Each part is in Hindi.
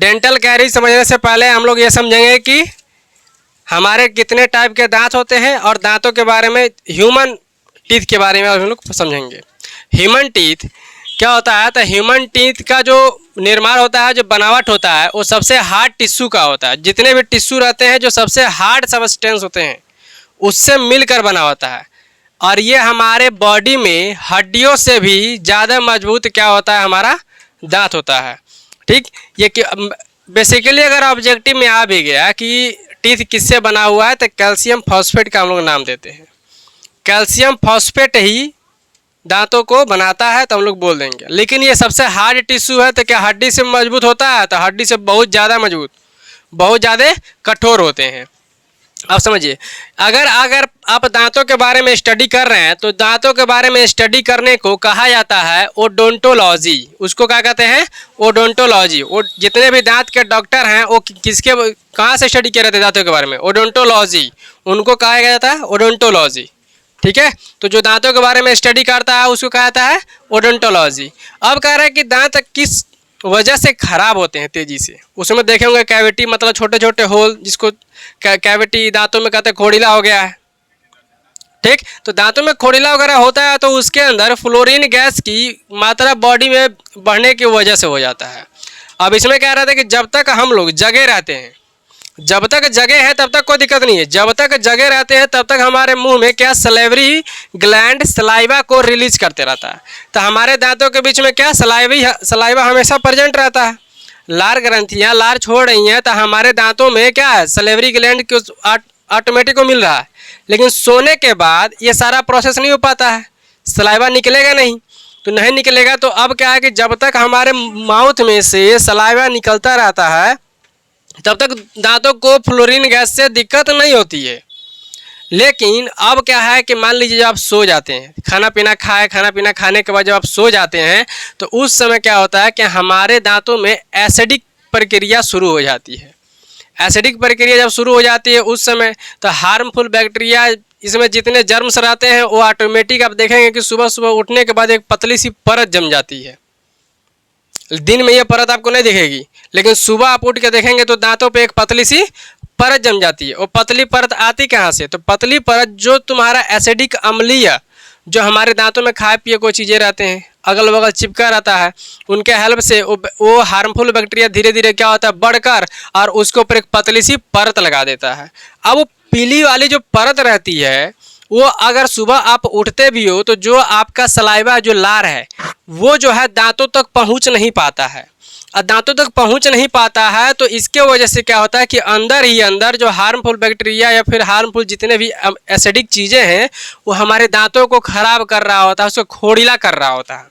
डेंटल कैरीज समझने से पहले हम लोग ये समझेंगे कि हमारे कितने टाइप के दांत होते हैं और दांतों के बारे में, ह्यूमन टीथ के बारे में हम लोग समझेंगे। ह्यूमन टीथ क्या होता है? तो ह्यूमन टीथ का जो निर्माण होता है, जो बनावट होता है, वो सबसे हार्ड टिश्यू का होता है। जितने भी टिश्यू रहते हैं जो सबसे हार्ड सबस्टेंस होते हैं उससे मिलकर बना होता है। और ये हमारे बॉडी में हड्डियों से भी ज़्यादा मजबूत क्या होता है? हमारा दांत होता है। ठीक, ये कि बेसिकली अगर ऑब्जेक्टिव में आ भी गया कि टीथ किससे बना हुआ है, तो कैल्शियम फॉस्फेट का हम लोग नाम देते हैं। कैल्शियम फॉस्फेट ही दांतों को बनाता है तो हम लोग बोल देंगे। लेकिन ये सबसे हार्ड टिश्यू है, तो क्या हड्डी से मजबूत होता है? तो हड्डी से बहुत ज़्यादा मजबूत, बहुत ज़्यादा कठोर होते हैं। अब समझिए, अगर अगर आप दांतों के बारे में स्टडी कर रहे हैं तो दांतों के बारे में स्टडी करने को कहा जाता है ओडोंटोलॉजी। उसको क्या कहते हैं? ओडोंटोलॉजी। वो जितने भी दांत के डॉक्टर हैं वो किसके कहाँ से स्टडी कर रहे थे दांतों के बारे में? ओडोंटोलॉजी, उनको कहा जाता है ओडोंटोलॉजी। ठीक है, तो जो दांतों के बारे में स्टडी करता है उसको कहा जाता है ओडोंटोलॉजी। अब कह रहा है कि दांत किस वजह से खराब होते हैं तेजी से। उसमें देखे होंगे कैविटी, मतलब छोटे छोटे होल, जिसको कैविटी दांतों में कहते हैं, खोड़िला हो गया है। ठीक, तो दांतों में खोड़िला वगैरह होता है तो उसके अंदर फ्लोरीन गैस की मात्रा बॉडी में बढ़ने की वजह से हो जाता है। अब इसमें क्या रहता है कि जब तक हम लोग जगे रहते हैं, जब तक जगह है तब तक कोई दिक्कत नहीं है। जब तक जगह रहते हैं तब तक हमारे मुंह में क्या, सलेवरी ग्लैंड सलाइवा को रिलीज करते रहता है। तो हमारे दांतों के बीच में क्या, सलाइवा हमेशा प्रेजेंट रहता है। लार ग्रंथियाँ लार छोड़ रही हैं तो हमारे दांतों में क्या है, सलेवरी ग्लैंड को ऑटोमेटिक को मिल रहा है। लेकिन सोने के बाद ये सारा प्रोसेस नहीं हो पाता है, सलाइवा निकलेगा नहीं। तो नहीं निकलेगा तो अब क्या है कि जब तक हमारे माउथ में से सलाइवा निकलता रहता है तब तक दांतों को फ्लोरीन गैस से दिक्कत नहीं होती है। लेकिन अब क्या है कि मान लीजिए जब आप सो जाते हैं, खाना पीना खाने के बाद जब आप सो जाते हैं तो उस समय क्या होता है कि हमारे दांतों में एसिडिक प्रक्रिया शुरू हो जाती है। एसिडिक प्रक्रिया जब शुरू हो जाती है उस समय तो हार्मफुल बैक्टीरिया, इसमें जितने जर्म्स रहते हैं वो ऑटोमेटिक आप देखेंगे कि सुबह सुबह उठने के बाद एक पतली सी परत जम जाती है। दिन में ये परत आपको नहीं दिखेगी, लेकिन सुबह आप उठ के देखेंगे तो दांतों पे एक पतली सी परत जम जाती है। वो पतली परत आती कहाँ से? तो पतली परत जो तुम्हारा एसिडिक अम्लीय, जो हमारे दांतों में खाए पिए कोई चीज़ें रहते हैं अगल बगल चिपका रहता है, उनके हेल्प से वो हार्मफुल बैक्टीरिया धीरे धीरे क्या होता है, बढ़कर और उसके ऊपर एक पतली सी परत लगा देता है। अब वो पीली वाली जो परत रहती है वो अगर सुबह आप उठते भी हो तो जो आपका सलाइवा, जो लार है, वो जो है दांतों तक पहुंच नहीं पाता है। और दांतों तक पहुंच नहीं पाता है तो इसके वजह से क्या होता है कि अंदर ही अंदर जो हार्मफुल बैक्टीरिया या फिर हार्मफुल जितने भी एसिडिक चीज़ें हैं वो हमारे दांतों को खराब कर रहा होता है, उसको खोड़िला कर रहा होता है।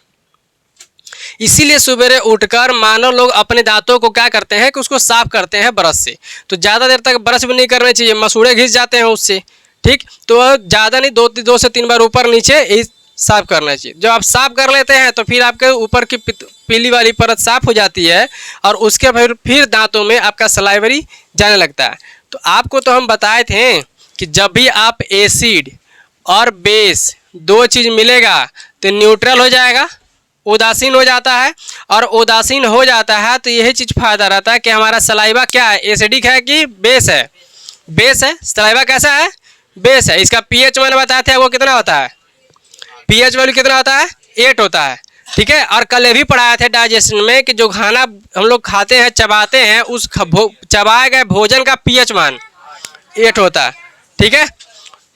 इसीलिए सवेरे उठकर मानव लोग अपने दांतों को क्या करते हैं कि उसको साफ करते हैं ब्रश से। तो ज़्यादा देर तक ब्रश भी नहीं करना चाहिए, मसूड़े घिस जाते हैं उससे। ठीक, तो ज़्यादा नहीं, दो से तीन बार ऊपर नीचे साफ करना चाहिए। जब आप साफ कर लेते हैं तो फिर आपके ऊपर की पीली वाली परत साफ हो जाती है और उसके फिर दांतों में आपका सलाइवरी जाने लगता है। तो आपको तो हम बताए थे कि जब भी आप एसिड और बेस दो चीज़ मिलेगा तो न्यूट्रल हो जाएगा, उदासीन हो जाता है। और उदासीन हो जाता है तो यही चीज़ फायदा रहता है कि हमारा सलाइवा क्या है, एसिडिक है कि बेस है? बेस है। सलाइवा कैसा है? बेस है। इसका पीएच मैंने बताया था वो कितना होता है, पीएच वैल्यू कितना होता है? 8 होता है। ठीक है, और कल ये भी पढ़ाया था डाइजेशन में कि जो खाना हम लोग खाते हैं, चबाते हैं, उस चबाए गए भोजन का पीएच मान 8 होता है। ठीक है,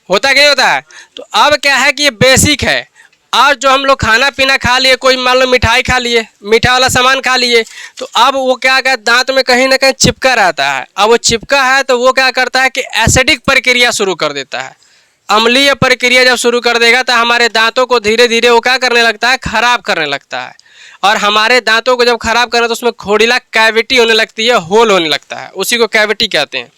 होता कि नहीं होता है? तो अब क्या है कि ये बेसिक है। और जो हम लोग खाना पीना खा लिए, कोई मान लो मिठाई खा लिए, मीठा वाला सामान खा लिए, तो अब वो क्या कहता है, दांत में कहीं ना कहीं चिपका रहता है। अब वो चिपका है तो वो क्या करता है कि एसिडिक प्रक्रिया शुरू कर देता है। अम्लीय प्रक्रिया जब शुरू कर देगा तो हमारे दांतों को धीरे धीरे वो क्या करने लगता है, खराब करने लगता है। और हमारे दांतों को जब खराब करना तो उसमें खोड़िला कैविटी होने लगती है, होल होने लगता है, उसी को कैविटी कहते हैं।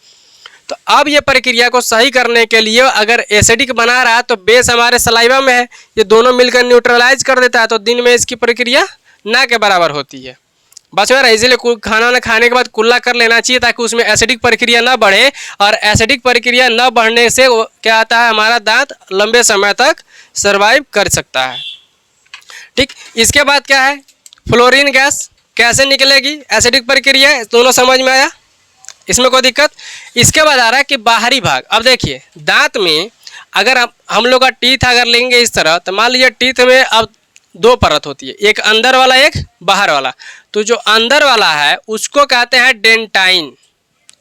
तो अब ये प्रक्रिया को सही करने के लिए अगर एसिडिक बना रहा है तो बेस हमारे सलाइवा में है, ये दोनों मिलकर न्यूट्रलाइज कर देता है, तो दिन में इसकी प्रक्रिया ना के बराबर होती है। बस में इसलिए खाना खाने के बाद कुल्ला कर लेना चाहिए ताकि उसमें एसिडिक प्रक्रिया ना बढ़े। और एसिडिक प्रक्रिया न बढ़ने से क्या आता है, हमारा दांत लंबे समय तक सर्वाइव कर सकता है। ठीक, इसके बाद क्या है, फ्लोरीन गैस। कैसे निकलेगी, एसिडिक प्रक्रिया है, दोनों समझ में आया, इसमें कोई दिक्कत। इसके बाद आ रहा है कि बाहरी भाग। अब देखिए दांत में अगर हम लोग का टीथ अगर लेंगे इस तरह, तो मान लीजिए टीथ में अब दो परत होती है, एक अंदर वाला एक बाहर वाला। तो जो अंदर वाला है उसको कहते हैं डेंटाइन,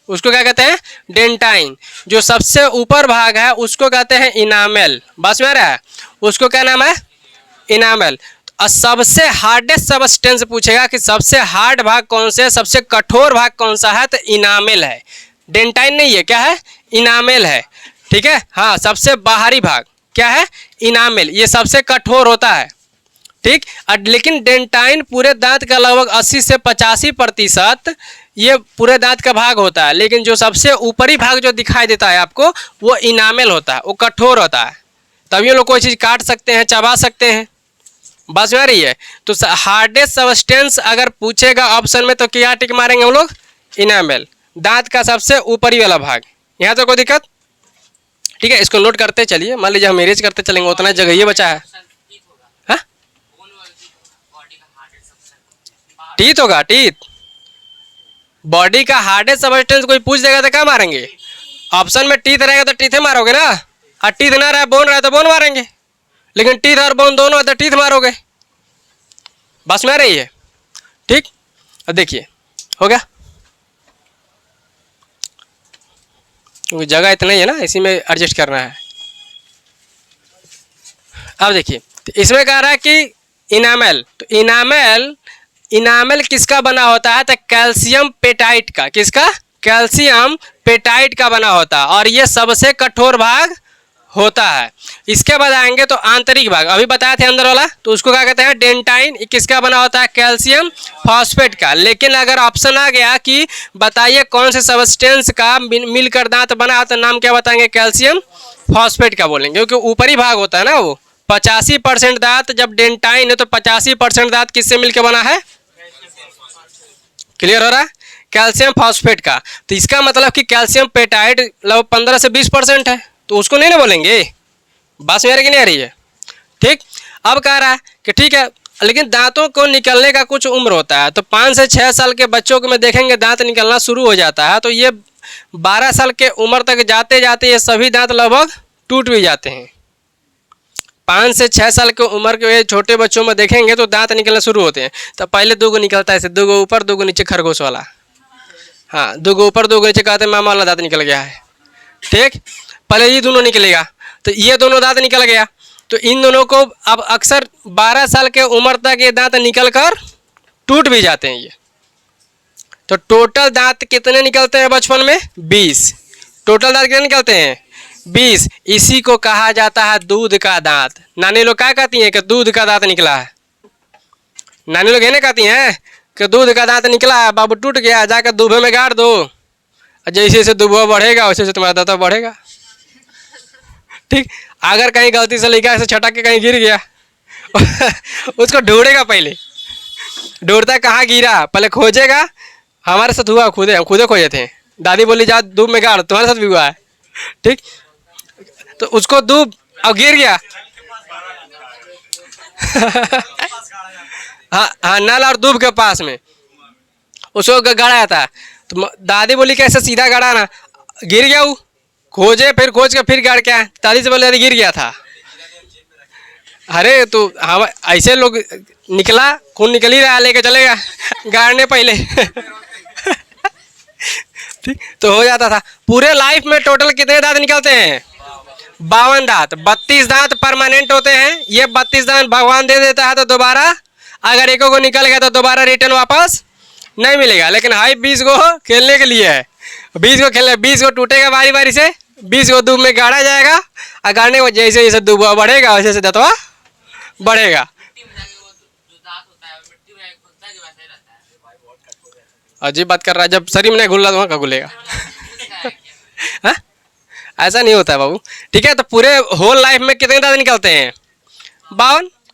उसको क्या कहते हैं, डेंटाइन। जो सबसे ऊपर भाग है उसको कहते हैं इनामेल, बस में आ रहा है, उसको क्या नाम है, इनामेल। और सबसे हार्डेस्ट सबस्टेंस पूछेगा कि सबसे हार्ड भाग कौन से, सबसे कठोर भाग कौन सा है, तो इनामेल है, डेंटाइन नहीं है, क्या है, इनामेल है, ठीक है। हाँ, सबसे बाहरी भाग क्या है, इनामेल, ये सबसे कठोर होता है, ठीक। लेकिन डेंटाइन पूरे दांत का लगभग 80 से 85% ये पूरे दांत का भाग होता है, लेकिन जो सबसे ऊपरी भाग जो दिखाई देता है आपको वो इनामेल होता है, वो कठोर होता है, तभी लोग कोई चीज़ काट सकते हैं, चबा सकते हैं, बस में आ रही है। तो हार्डेस्ट सबस्टेंस अगर पूछेगा ऑप्शन में तो क्या टिक मारेंगे हम लोग, इनामेल, दांत का सबसे ऊपरी वाला भाग। यहाँ तो कोई दिक्कत, ठीक है। इसको नोट करते चलिए, मान लीजिए हम इरेज करते चलेंगे, उतना जगह ये बचा है, हाँ टीथ होगा, टीथ बॉडी का हार्डेस्ट सबस्टेंस कोई पूछ देगा तो क्या मारेंगे, ऑप्शन में टीथ रहेगा तो टीथ मारोगे ना, और टीथ ना रहे बोन रहे तो बोन मारेंगे, लेकिन टीथ और बोन दोनों है तो टीथ मारोगे, बस में आ रही है, ठीक। अब देखिए हो गया, क्योंकि जगह इतना ही है ना, इसी में एडजस्ट करना है। अब देखिए इसमें कह रहा है कि इनामेल, तो इनामेल किसका बना होता है, तो कैल्शियम पेटाइट का, किसका, कैल्शियम पेटाइट का बना होता है, और ये सबसे कठोर भाग होता है। इसके बाद आएंगे तो आंतरिक भाग, अभी बताए थे अंदर वाला, तो उसको क्या कहते हैं, डेंटाइन, किसका बना होता है, कैल्शियम फॉस्फेट का। लेकिन अगर ऑप्शन आ गया कि बताइए कौन से सबस्टेंस का मिलकर दांत बना, तो नाम क्या बताएंगे, कैल्शियम फॉस्फेट का बोलेंगे, क्योंकि ऊपरी भाग होता है ना वो। 85% दांत जब डेंटाइन है तो 85% दांत किससे मिलकर बना है, क्लियर हो रहा है, कैल्शियम फॉस्फेट का। तो इसका मतलब कि कैल्शियम पेटाइट लगभग 15 से 20% है, तो उसको नहीं ना बोलेंगे, बात समझ कि नहीं आ रही है, ठीक। अब कह रहा है कि ठीक है, लेकिन दांतों को निकलने का कुछ उम्र होता है, तो 5 से 6 साल के बच्चों को में देखेंगे दांत निकलना शुरू हो जाता है, तो ये 12 साल के उम्र तक जाते जाते ये सभी दांत लगभग टूट भी जाते हैं। 5 से 6 साल की उम्र के छोटे बच्चों में देखेंगे तो दांत निकलना शुरू होते हैं, तो पहले 2 निकलता है, ऐसे 2 ऊपर 2 नीचे, खरगोश वाला, हाँ 2 ऊपर 2 नीचे, कहते हैं मामा वाला दांत निकल गया है, ठीक। पहले ये दोनों निकलेगा, तो ये दोनों दांत निकल गया, तो इन दोनों को अब अक्सर 12 साल के उम्र तक ये दांत निकल कर टूट भी जाते हैं ये। तो टोटल दांत कितने निकलते हैं बचपन में, 20, टोटल दांत कितने निकलते हैं, 20। इसी को कहा जाता है दूध का दांत। नानी लोग क्या कहती हैं कि दूध का दांत निकला है, नानी लोग ये नहीं कहती हैं कि दूध का दांत निकला है बाबू, टूट गया, जाकर दूबे में गाड़ दो, जैसे जैसे दूबा बढ़ेगा वैसे वैसे तुम्हारा दांत बढ़ेगा, ठीक। अगर कहीं गलती से लड़का ऐसे छटक के कहीं गिर गया उसको ढूंढेगा, पहले ढूंढता कहाँ गिरा, पहले खोजेगा। हमारे साथ हुआ, हम खुदे खोजे थे, दादी बोली जा दूब में गाड़, तुम्हारे साथ भी हुआ है, ठीक। तो उसको दूब, अब गिर गया हाँ हाँ, नल और दूब के पास में उसको गाड़ा था, तो दादी बोली कैसे सीधा गाड़ा ना, गिर गया वो, खोजे, फिर खोज के फिर गाड़ के आए, दादी से बोले अरे गिर गया था। अरे तो हम ऐसे लोग, निकला खून निकल ही रहा, लेके चलेगा गाड़ने पहले ठीक, तो हो जाता था। पूरे लाइफ में टोटल कितने दांत निकलते हैं, 52 दांत। 32 दांत परमानेंट होते हैं, ये 32 दांत भगवान दे देता है, तो दोबारा अगर एक को निकल गया तो दोबारा रिटर्न वापस नहीं मिलेगा। लेकिन हाई 20 को खेलने के लिए है, 20 को खेलने, 20 को टूटेगा बारी बारी से, 20 को दूब में गाड़ा जाएगा, और गाड़ने को जैसे जैसे दूब बढ़ेगा वैसे वैसे दतवा बढ़ेगा। अजीब बात कर रहा है, जब शरीर में नहीं घुल रहा तो वहाँ का घुलेगा हाँ? ऐसा नहीं होता है बाबू, ठीक है। तो पूरे होल लाइफ में कितने दांत निकलते हैं,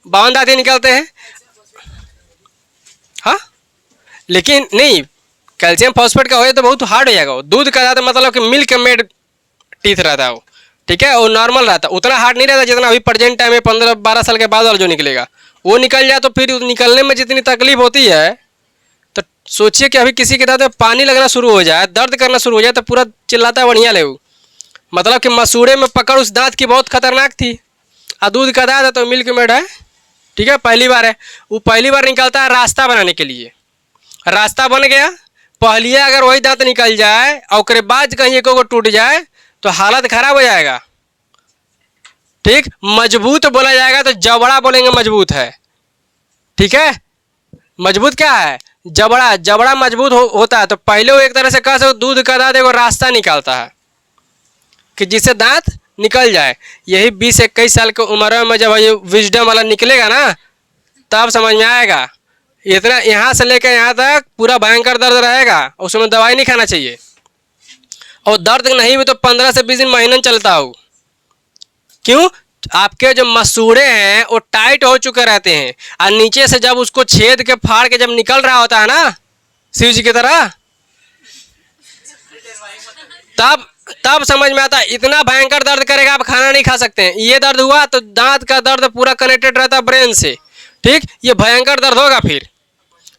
52 दांत ही निकलते हैं, हाँ। लेकिन नहीं, कैल्शियम फॉस्फेट का हो तो बहुत हार्ड हो जाएगा वो। दूध का दांत मतलब कि मिल्क मेड टीथ रहता है वो, ठीक है, वो नॉर्मल रहता है, उतना हार्ड नहीं रहता जितना अभी प्रेजेंट टाइम में 15-12 साल के बाद वाला जो निकलेगा वो निकल जाए, तो फिर निकलने में जितनी तकलीफ होती है सोचिए कि अभी किसी के दांत में पानी लगना शुरू हो जाए, दर्द करना शुरू हो जाए, तो पूरा चिल्लाता है बढ़िया ले वो। मतलब कि मसूड़े में पकड़ उस दांत की बहुत खतरनाक थी। और दूध का दांत है तो मिल्क मेड है, ठीक है, पहली बार है। वो पहली बार निकलता है रास्ता बनाने के लिए, रास्ता बन गया। पहले अगर वही दांत निकल जाए और उसके बाद कहीं एक टूट जाए तो हालत खराब हो जाएगा। ठीक, मजबूत बोला जाएगा तो जबड़ा बोलेंगे मजबूत है, ठीक है। मजबूत क्या है? जबड़ा। जबड़ा मजबूत होता है तो पहले वो एक तरह से कह सकते दूध का दांत एक रास्ता निकालता है कि जिससे दांत निकल जाए। यही 20-21 साल की उम्र में जब ये विजडम वाला निकलेगा ना तब समझ में आएगा। इतना यहाँ से लेकर यहाँ तक पूरा भयंकर दर्द रहेगा, उसमें दवाई नहीं खाना चाहिए। और दर्द नहीं भी तो 15 से 20 दिन महीने चलता हो। क्यों? आपके जो मसूड़े हैं वो टाइट हो चुके रहते हैं और नीचे से जब उसको छेद के फाड़ के जब निकल रहा होता है ना शिव जी की तरह, तब समझ में आता है। इतना भयंकर दर्द करेगा आप खाना नहीं खा सकते हैं। ये दर्द हुआ तो दांत का दर्द पूरा कनेक्टेड रहता है ब्रेन से, ठीक। ये भयंकर दर्द होगा फिर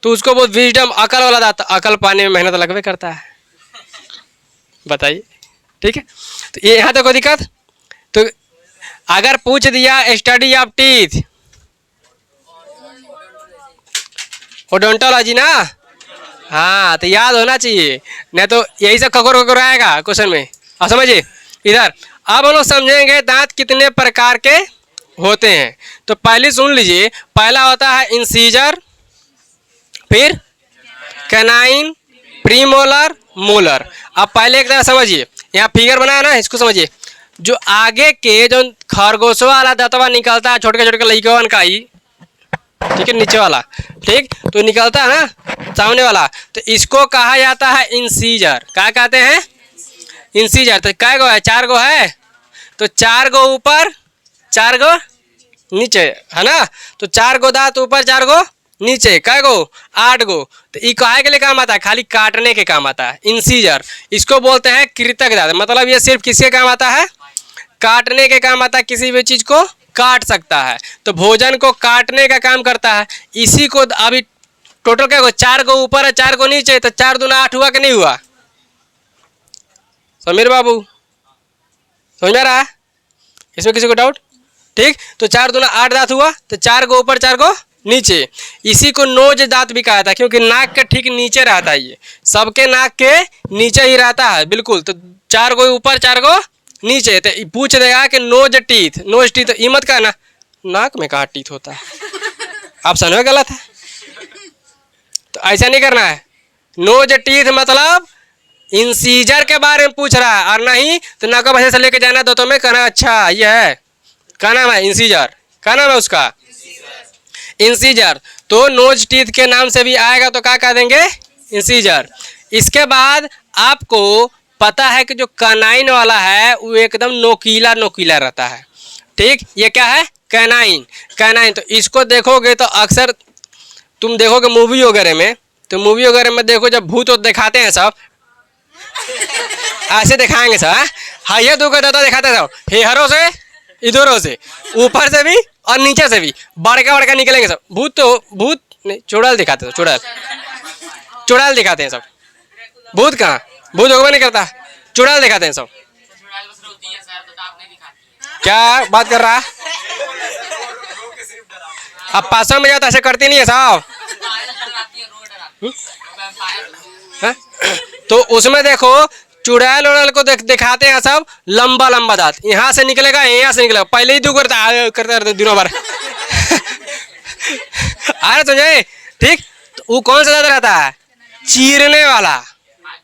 तो उसको बहुत विजडम अकल वाला दांत। अकल पाने में मेहनत लगवे करता है, बताइए, ठीक है। तो ये यहाँ तक कोई दिक्कत? तो अगर पूछ दिया स्टडी ऑफ टीथ, ओडोंटोलॉजी ना, हाँ तो याद होना चाहिए, नहीं तो यही सब खकोर खकोर आएगा क्वेश्चन में। अब समझिए इधर। अब हम लोग समझेंगे दांत कितने प्रकार के होते हैं। तो पहले सुन लीजिए, पहला होता है इंसीजर, फिर कैनाइन, प्रीमोलर, मोलर। अब पहले एक तरह समझिए, यहाँ फिगर बनाया ना, इसको समझिए। जो आगे के जो खरगोशों वाला दांतवा निकलता है छोटे छोटे लड़कवन का ही, ठीक है, नीचे वाला, ठीक, तो निकलता है ना सामने वाला, तो इसको कहा जाता है इंसीजर। क्या कहते हैं? इंसीजर। तो कै गो है? 4 गो है। तो 4 गो ऊपर 4 गो नीचे, है ना। तो 4 गो दांत ऊपर 4 गो नीचे, कै गो? 8 गो। तो ये काहे के लिए काम आता है? खाली काटने के काम आता है इंसीजर। इसको बोलते हैं कृतक दांत। मतलब ये सिर्फ किसके काम आता है? काटने के काम आता है, किसी भी चीज को काट सकता है। तो भोजन को काटने का काम करता है। इसी को अभी टोटल क्या, 4 गो ऊपर है 4 गो नीचे, तो 4 दूना 8 हुआ कि नहीं हुआ? समीर बाबू समझ में आ रहा है? इसमें किसी को डाउट? ठीक, तो 4 दूना 8 दांत हुआ, तो 4 गो ऊपर 4 गो नीचे। इसी को नोज दांत भी कहा था, क्योंकि नाक के ठीक नीचे रहता है। ये सबके नाक के नीचे ही रहता है, बिल्कुल। तो 4 गो ऊपर 4 गो नीचे। तो पूछ देगा कि नोज टीथ, नोज टीथ, ई मत कहना नाक में कहाँ टीथ होता है, ऑप्शन में गलत है। तो ऐसा नहीं करना है। नोज टीथ मतलब इंसीजर के बारे में पूछ रहा है, और नहीं तो नाक भाषा से लेके जाना दोतों में कहना अच्छा ये है, क्या नाम है? इंसीजर। क्या नाम है उसका? इंसीजर। तो नोज टीथ के नाम से भी आएगा तो क्या कह देंगे? इंसीजर। इसके बाद आपको पता है कि जो कैनाइन वाला है वो एकदम नोकीला नोकीला रहता है, ठीक। ये क्या है? कैनाइन। कैनाइन। तो इसको देखोगे तो अक्सर तुम देखोगे मूवी वगैरह में, तो मूवी वगैरह में देखो जब भूत दिखाते हैं सब ऐसे दिखाएंगे सब, हाँ ये दो दादा दिखाते सब, हेहरों से, इधरों से, ऊपर से भी और नीचे से भी बड़का बड़का निकलेंगे सब। भूत तो भूत नहीं, चुड़ैल दिखाते हैं, चुड़ैल दिखाते हैं सब। भूत कहाँ? भूत होगा नहीं करता, चुड़ैल दिखाते हैं सब। क्या बात कर रहा है? अब पासों में जाता ऐसे करती नहीं है साहब। तो उसमें देखो चुड़ैल उड़ैल को दिखाते हैं सब लंबा लंबा दांत, यहाँ से निकलेगा यहाँ से निकलेगा, पहले ही दू करते दिनों भर अरे तुझे, ठीक। तो वो कौन सा दांत रहता है? चीरने वाला,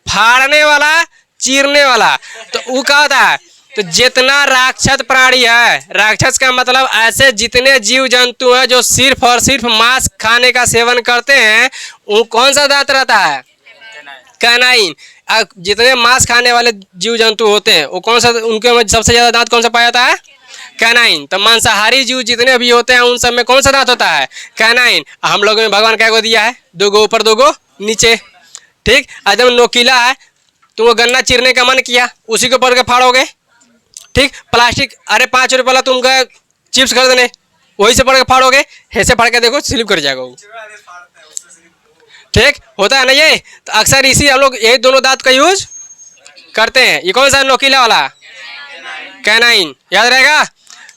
फाड़ने वाला, चीरने वाला। तो वो क्या होता है? तो जितना राक्षस प्राणी है, राक्षस का मतलब ऐसे जितने जीव जंतु हैं जो सिर्फ और सिर्फ मांस खाने का सेवन करते हैं, वो कौन सा दांत रहता है? कैनाइन। जितने मांस खाने वाले जीव जंतु होते हैं वो कौन सा, उनके में सबसे ज्यादा दांत कौन सा पाया जाता है? कैनाइन। तो मांसाहारी जीव जितने भी होते हैं उन सब में कौन सा दांत होता है? कैनाइन। हम लोगों में भगवान क्या को दिया है? 2 गो ऊपर 2 गो नीचे, ठीक। एकदम नोकीला है। तुमको गन्ना चीरने का मन किया, उसी के ऊपर के फाड़ोगे, ठीक। प्लास्टिक, अरे 5 रुपये वाला तुम गए चिप्स खरीदने, वही से पड़ के फाड़ोगे, ऐसे फाड़ के देखो स्लिप कर जाएगा वो। ठीक होता है ना ये। तो अक्सर इसी हम लोग यही दोनों दांत का यूज करते हैं। ये कौन सा नोकीला वाला? कैनाइन, याद रहेगा।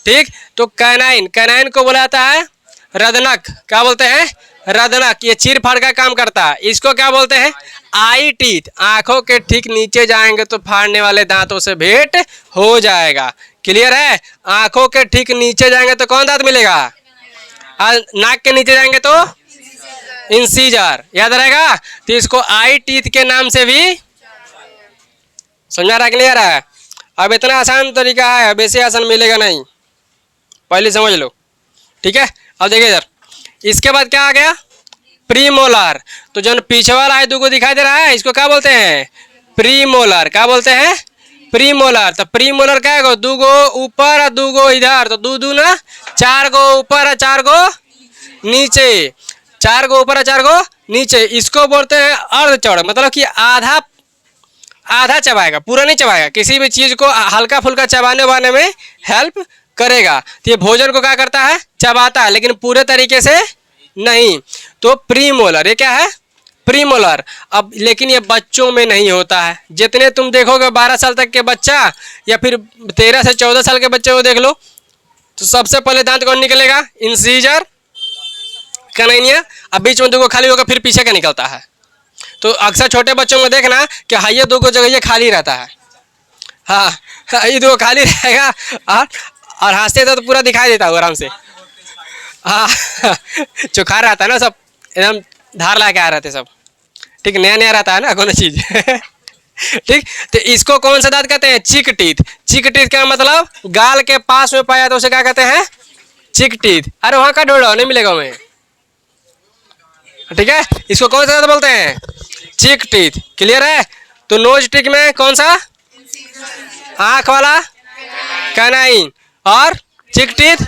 ठीक, तो कैनाइन, कैनाइन को बोला जाता है रदनक। क्या बोलते हैं? रदनक। ये चीर फाड़ का काम करता है। इसको क्या बोलते हैं? आई टीथ। आंखों के ठीक नीचे जाएंगे तो फाड़ने वाले दांतों से भेंट हो जाएगा। क्लियर है? आंखों के ठीक नीचे जाएंगे तो कौन दांत मिलेगा? और नाक के नीचे जाएंगे तो इंसीजर, याद रहेगा। तो इसको आई टीथ के नाम से भी समझा रहा कि नहीं आ रहा है? अब इतना आसान तरीका है, अब ऐसे आसान मिलेगा नहीं, पहले समझ लो। ठीक है, अब देखिए इधर, इसके बाद क्या आ गया? प्रीमोलर। तो जो पीछे वाला है दूगो दिखाई दे रहा है, इसको क्या बोलते हैं? प्रीमोलर। क्या बोलते हैं? प्रीमोलर। तो प्रीमोलर क्या है? दूगो ऊपर और दूगो इधर, तो दू दू ना 4 गो ऊपर और 4 गो नीचे, 4 गो ऊपर और 4 गो नीचे। इसको बोलते हैं अर्ध चौड़ा, मतलब कि आधा आधा चबाएगा, पूरा नहीं चबाएगा। किसी भी चीज को हल्का फुल्का चबाने वाने में हेल्प करेगा। तो ये भोजन को क्या करता है? चबाता है, लेकिन पूरे तरीके से नहीं। तो प्रीमोलर, ये क्या है? प्रीमोलर। अब लेकिन ये बच्चों में नहीं होता है। जितने तुम देखोगे 12 साल तक के बच्चा या फिर 13 से 14 साल के बच्चे को देख लो, तो सबसे पहले दांत कौन निकलेगा? इंसीजर, कैनाइनिया। अब बीच में दो खाली होगा, फिर पीछे का निकलता है। तो अक्सर छोटे बच्चों में देखना कि हाँ ये दो जगह ये खाली रहता है। हाँ, ये दो खाली रहेगा और हंसते तो पूरा दिखाई देता है आराम से। हाँ, चुखार रहता है ना, सब एकदम धार ला के आ रहते सब। ठीक, नया नया रहता है ना कौन चीज। ठीक, तो इसको कौन सा दांत कहते हैं? चिक टीथ। चिक टीथ का मतलब गाल के पास में पाया तो उसे क्या कहते हैं? चिक टीथ। अरे वहां का ढूंढो, नहीं मिलेगा हमें। ठीक है, इसको कौन सा दांत बोलते हैं? चिक टीथ। क्लियर है? तो नोज टिक में कौन सा? आंख वाला कैनाइन, और चिक टीथ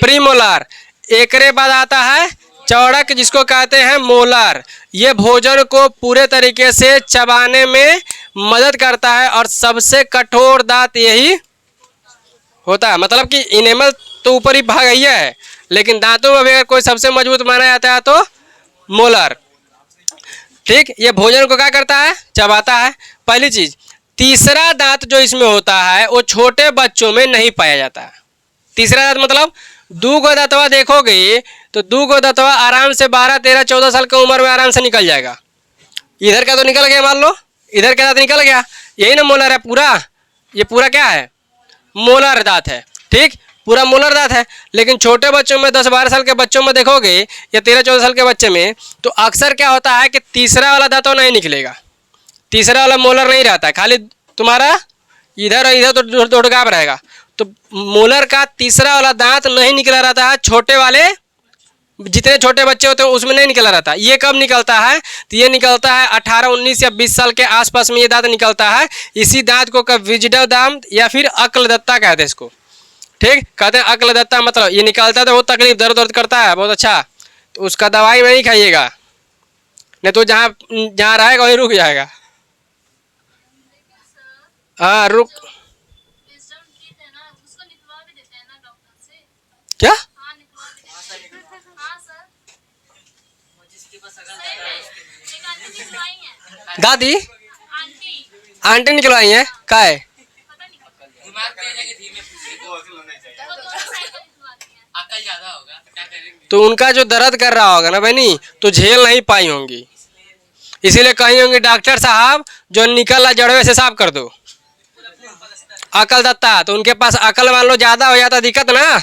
प्रीमोलर। एकरे बाद आता है चौड़क, जिसको कहते हैं मोलर। ये भोजन को पूरे तरीके से चबाने में मदद करता है और सबसे कठोर दांत यही होता है। मतलब कि इनेमल तो ऊपर ही भाग गई है, लेकिन दांतों में भी अगर कोई सबसे मजबूत माना जाता है तो मोलर। ठीक, ये भोजन को क्या करता है? चबाता है, पहली चीज। तीसरा दांत जो इसमें होता है वो छोटे बच्चों में नहीं पाया जाता है। तीसरा दांत मतलब दू गो दांतवा देखोगे तो दू गो दांतवा आराम से 12, 13, 14 साल की उम्र में आराम से निकल जाएगा। इधर का तो निकल गया, मान लो इधर का दांत निकल गया, यही ना मोलर है पूरा। ये पूरा क्या है? मोलर दांत है। ठीक, पूरा मोलर दांत है। लेकिन छोटे बच्चों में 10-12 साल के बच्चों में देखोगे या 13-14 साल के बच्चे में, तो अक्सर क्या होता है कि तीसरा वाला दांत नहीं निकलेगा। तीसरा वाला मोलर नहीं रहता है, खाली तुम्हारा इधर और इधर तो दोड़गाप रहेगा। तो मोलर का तीसरा वाला दांत नहीं निकला रहता है। छोटे वाले जितने छोटे बच्चे होते हैं उसमें नहीं निकला रहता। ये कब निकलता है? तो ये निकलता है 18, 19 या 20 साल के आसपास में ये दांत निकलता है। इसी दांत को विजडम दांत या फिर अक्लदत्ता कहते हैं इसको। ठीक, कहते हैं अक्लदत्ता। मतलब ये निकलता है तो बहुत तकलीफ, दर्द दर्द करता है बहुत। अच्छा, तो उसका दवाई नहीं खाइएगा, नहीं तो जहाँ जहाँ रहेगा वहीं रुक जाएगा। हाँ रुक। क्या? दादी आंटी निकलवाई है? का है? तो उनका जो दर्द कर रहा होगा ना बहनी, तो झेल नहीं पाई होंगी, इसीलिए कही होंगी डॉक्टर साहब जो निकल जड़वे से साफ कर दो। अकल दत्ता, तो उनके पास अकल मान लो ज़्यादा हो जाता, दिक्कत ना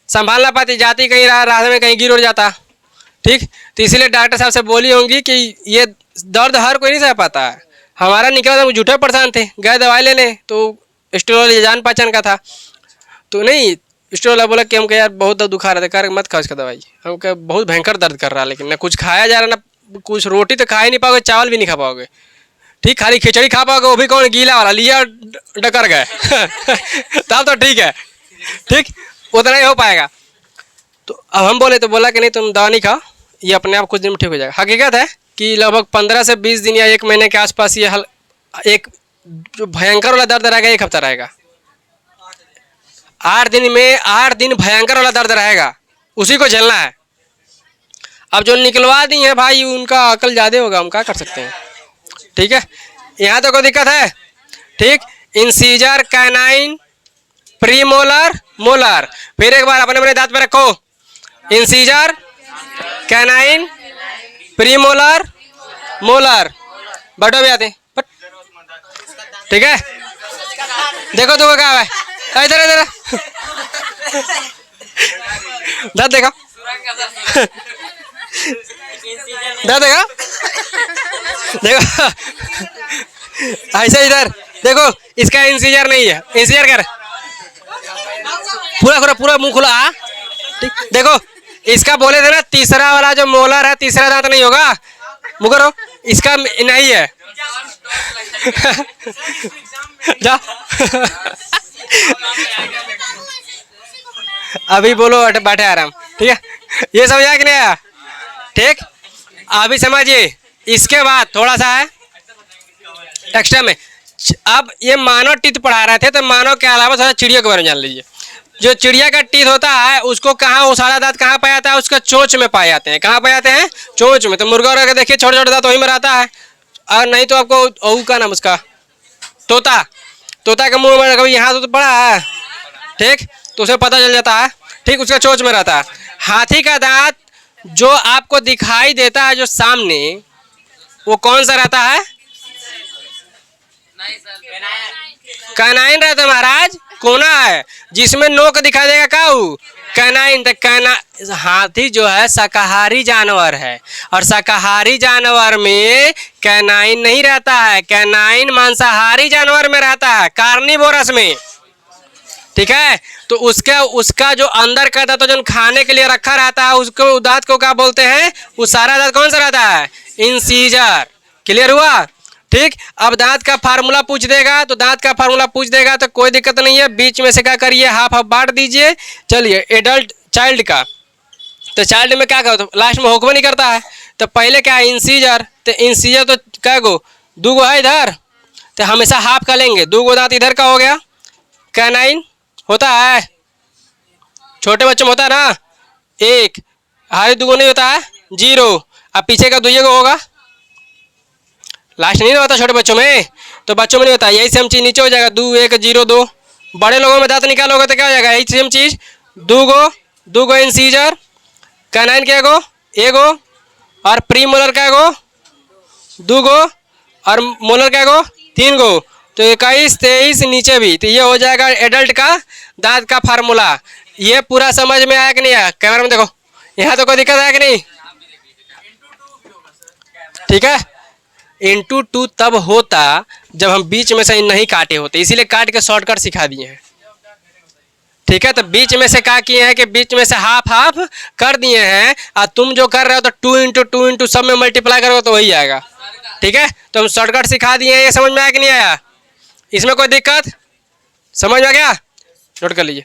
संभाल ना पाती, जाती कहीं रास्ते में कहीं गिर उड़ जाता। ठीक, तो इसीलिए डॉक्टर साहब से बोली होंगी कि ये दर्द हर कोई नहीं सह पाता है। हमारा निकला था, झूठे परेशान थे, गए दवाई लेने, तो स्टोर जान पहचान का था, तो नहीं स्टोर वाला बोला कि हमको यार बहुत दर्द दुखा रहा था, कर मत खाओ इसका दवाई, हमको बहुत भयंकर दर्द कर रहा है, लेकिन ना कुछ खाया जा रहा ना कुछ, रोटी तो खा ही नहीं पाओगे, चावल भी नहीं खा पाओगे। ठीक, खाली खिचड़ी खा पाओगे, वो भी कौन गीला वाला लिया डकर गए। तब तो ठीक है। ठीक, उतना ही हो पाएगा। तो अब हम बोले तो बोला कि नहीं तुम दवा नहीं खाओ, ये अपने आप कुछ दिन में ठीक हो जाएगा। हकीकत है कि लगभग 15 से 20 दिन या 1 महीने के आसपास ये एक जो भयंकर वाला दर्द रहेगा 1 हफ्ता रहेगा। 8 दिन में 8 दिन भयंकर वाला दर्द रहेगा, उसी को झेलना है। अब जो निकलवा दी है भाई उनका अकल ज़्यादा होगा, हम क्या कर सकते हैं। ठीक है, यहाँ तो कोई दिक्कत है। ठीक, इंसीजर, कैनाइन, प्रीमोलर, मोलर। फिर एक बार अपने अपने दांत पे रखो, इंसीजर, कैनाइन, प्रीमोलर, मोलर। बैठो भी आते। ठीक है, देखो देखो क्या है, इधर इधर दांत देखो, दांत देखो, देखो ऐसे इधर देखो, इसका इंसीजर नहीं है, इंसीजर कर पूरा पूरा पूरा मुंह खुला। ठीक, देखो इसका बोले थे ना तीसरा वाला जो मोलर है, तीसरा दांत नहीं होगा, मुंह करो, इसका नहीं है। जा अभी बोलो, बैठे आराम। ठीक है, ये समझा कि नहीं आया? ठीक, अभी समझिए। इसके बाद थोड़ा सा है एक्स्ट्रा में। अब ये मानव टीथ पढ़ा रहे थे, तो मानव के अलावा थोड़ा चिड़ियों के बारे में जान लीजिए। जो चिड़िया का टीथ होता है उसको कहाँ, वो सारा दांत कहाँ पाया जाता है? उसका चोंच में पाए जाते हैं। कहाँ पाए जाते हैं? चोंच में। तो मुर्गा उर्गा देखिए छोटे छोटे दांत वहीं में रहता है। और नहीं तो आपको ओऊ का नाम उसका तोता, तोता के मुंह में कभी यहाँ तो पड़ा है। ठीक, तो उसे पता चल जाता है। ठीक, उसका चोंच में रहता है। हाथी का दांत जो आपको दिखाई देता है जो सामने, वो कौन सा रहता है? कैनाइन रहता है महाराज, कोना है जिसमें नोक दिखाई देगा। क्या कैनाइन? तो हाथी जो है शाकाहारी जानवर है, और शाकाहारी जानवर में कैनाइन नहीं रहता है। कैनाइन मांसाहारी जानवर में रहता है, कार्निवोरस में। ठीक है, तो उसका जो अंदर का दांत जो खाने के लिए रखा रहता है, उसको दांत को क्या बोलते हैं? वो सारा दांत कौन सा रहता है? इंसीजर। क्लियर हुआ? ठीक, अब दांत का फार्मूला पूछ देगा, तो दांत का फार्मूला पूछ देगा तो कोई दिक्कत नहीं है, बीच में से क्या करिए, हाफ हाफ बांट दीजिए। चलिए, एडल्ट चाइल्ड का, तो चाइल्ड में क्या करता, लास्ट में होकवा नहीं करता है। तो पहले क्या है? इंसीजर। तो इंसीजर तो क्या गो, 2 गो है इधर, तो हमेशा हाफ का लेंगे। 2 गो दांत इधर का हो गया। कैनाइन होता है, छोटे बच्चों में होता है ना 1, हाई 2 गो नहीं होता है, 0। अब पीछे का 2 गो होगा, लास्ट नहीं होता छोटे बच्चों में, तो बच्चों में नहीं होता। यही सेम चीज नीचे हो जाएगा, 2 1 0 2। बड़े लोगों में दांत निकालोगे तो क्या हो जाएगा? यही सेम चीज, 2 गो इंसीजर, कैनाइन क्या गो, 1 गो, और प्री मोलर क्या गो, 2 गो, और मोलर क्या गो, 3 गो। तो 21 23 नीचे भी। तो ये हो जाएगा एडल्ट का दांत का फार्मूला। ये पूरा समझ में आया कि नहीं आया? कैमरा में देखो, यहाँ तो कोई दिक्कत है कि नहीं? ठीक है, इंटू 2 तब होता जब हम बीच में से नहीं काटे होते, इसीलिए काट के शॉर्टकट सिखा दिए हैं। ठीक है, तो बीच में से क्या किए हैं कि बीच में से हाफ हाफ कर दिए हैं, और तुम जो कर रहे हो तो 2 इंटू सब में मल्टीप्लाई करोगे तो वही आएगा। ठीक है, तो हम शॉर्टकट सिखा दिए हैं। ये समझ में आया कि नहीं आया? इसमें कोई दिक्कत? समझ में आ गया? नोट कर लीजिए।